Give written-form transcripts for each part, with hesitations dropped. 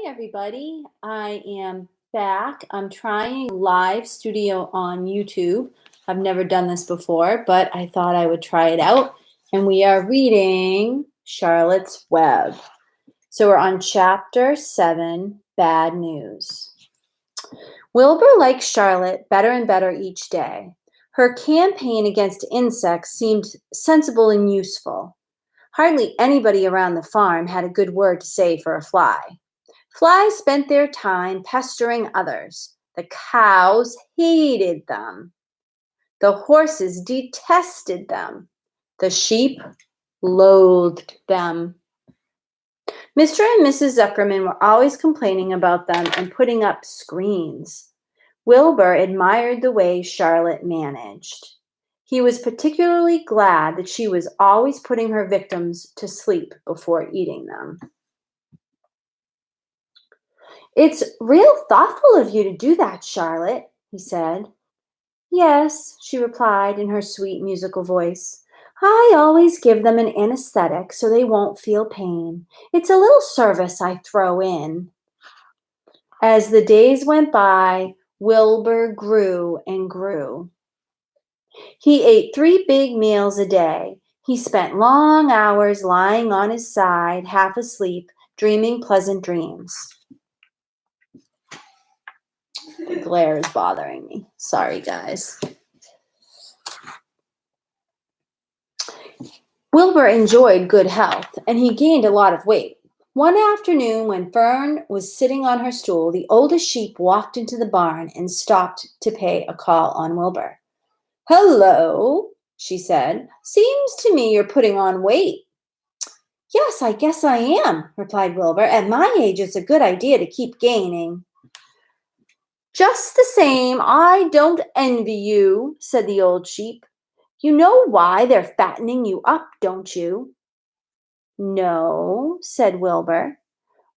Everybody. I am back. I'm trying live studio on YouTube. I've never done this before, but I thought I would try it out. And we are reading Charlotte's Web. So we're on chapter 7, Bad News. Wilbur liked Charlotte better and better each day. Her campaign against insects seemed sensible and useful. Hardly anybody around the farm had a good word to say for a fly. Flies spent their time pestering others. The cows hated them. The horses detested them. The sheep loathed them. Mr. and Mrs. Zuckerman were always complaining about them and putting up screens. Wilbur admired the way Charlotte managed. He was particularly glad that she was always putting her victims to sleep before eating them. "It's real thoughtful of you to do that, Charlotte," he said. "Yes," she replied in her sweet musical voice. "I always give them an anesthetic so they won't feel pain. It's a little service I throw in." As the days went by, Wilbur grew and grew. He ate 3 big meals a day. He spent long hours lying on his side, half asleep, dreaming pleasant dreams. The glare is bothering me. Sorry, guys. Wilbur enjoyed good health, and he gained a lot of weight. One afternoon, when Fern was sitting on her stool, the oldest sheep walked into the barn and stopped to pay a call on Wilbur. "Hello," she said. "Seems to me you're putting on weight." "Yes, I guess I am," replied Wilbur. "At my age, it's a good idea to keep gaining." "Just the same, I don't envy you," said the old sheep. "You know why they're fattening you up, don't you?" "No," said Wilbur.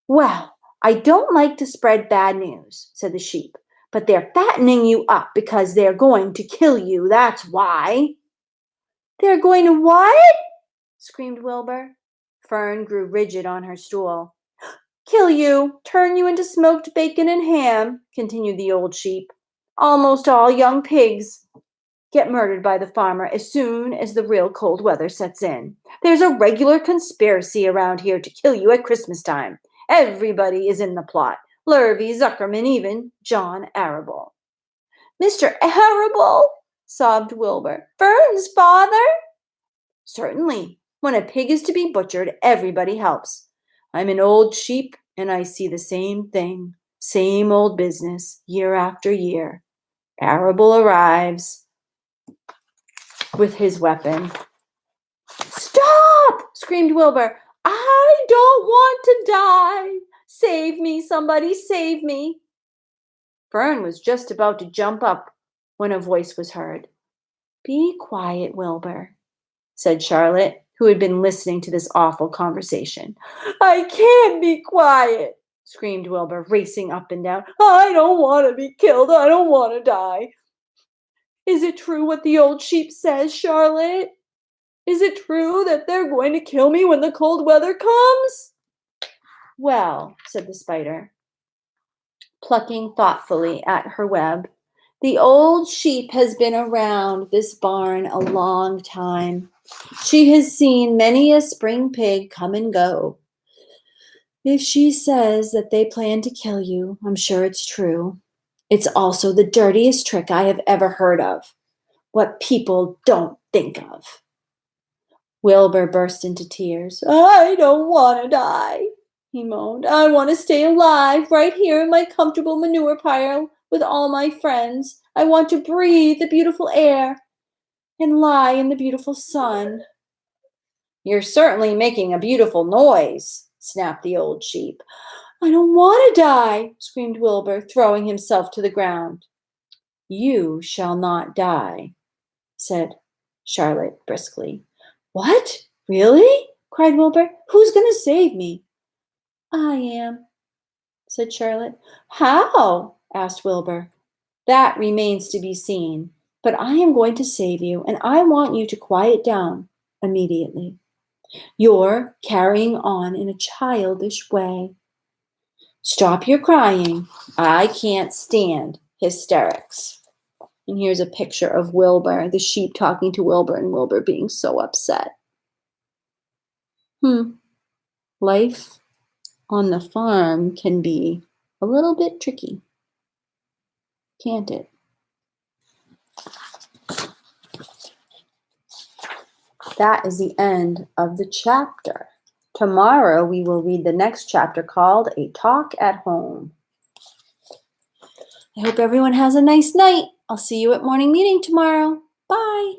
"Well, I don't like to spread bad news," said the sheep, "but they're fattening you up because they're going to kill you, that's why." "They're going to what?" screamed Wilbur. Fern grew rigid on her stool. "Kill you, turn you into smoked bacon and ham," continued the old sheep. "Almost all young pigs get murdered by the farmer as soon as the real cold weather sets in. There's a regular conspiracy around here to kill you at Christmas time. Everybody is in the plot. Lurvy, Zuckerman, even John Arable." "Mr. Arable?" sobbed Wilbur. "Fern's father?" "Certainly. When a pig is to be butchered, everybody helps. I'm an old sheep, and I see the same thing, same old business, year after year. Arable arrives with his weapon." "Stop!" screamed Wilbur. "I don't want to die. Save me, somebody, save me." Fern was just about to jump up when a voice was heard. "Be quiet, Wilbur," said Charlotte, who had been listening to this awful conversation. "I can't be quiet," screamed Wilbur, racing up and down. "I don't want to be killed. I don't want to die." "Is it true what the old sheep says, Charlotte? Is it true that they're going to kill me when the cold weather comes?" "Well," said the spider, plucking thoughtfully at her web, "the old sheep has been around this barn a long time. She has seen many a spring pig come and go. If she says that they plan to kill you, I'm sure it's true. It's also the dirtiest trick I have ever heard of. What people don't think of." Wilbur burst into tears. "I don't want to die," he moaned. "I want to stay alive right here in my comfortable manure pile with all my friends. I want to breathe the beautiful air and lie in the beautiful sun." "You're certainly making a beautiful noise," snapped the old sheep. "I don't want to die," screamed Wilbur, throwing himself to the ground. "You shall not die," said Charlotte briskly. "What? Really?" cried Wilbur. "Who's going to save me?" "I am," said Charlotte. "How?" asked Wilbur. "That remains to be seen. But I am going to save you, and I want you to quiet down immediately. You're carrying on in a childish way." Stop your crying. I can't stand hysterics. And here's a picture of Wilbur, the sheep talking to Wilbur, and Wilbur being so upset. Life on the farm can be a little bit tricky, can't it? That is the end of the chapter. Tomorrow we will read the next chapter called A Talk at Home. I hope everyone has a nice night. I'll see you at morning meeting tomorrow. Bye.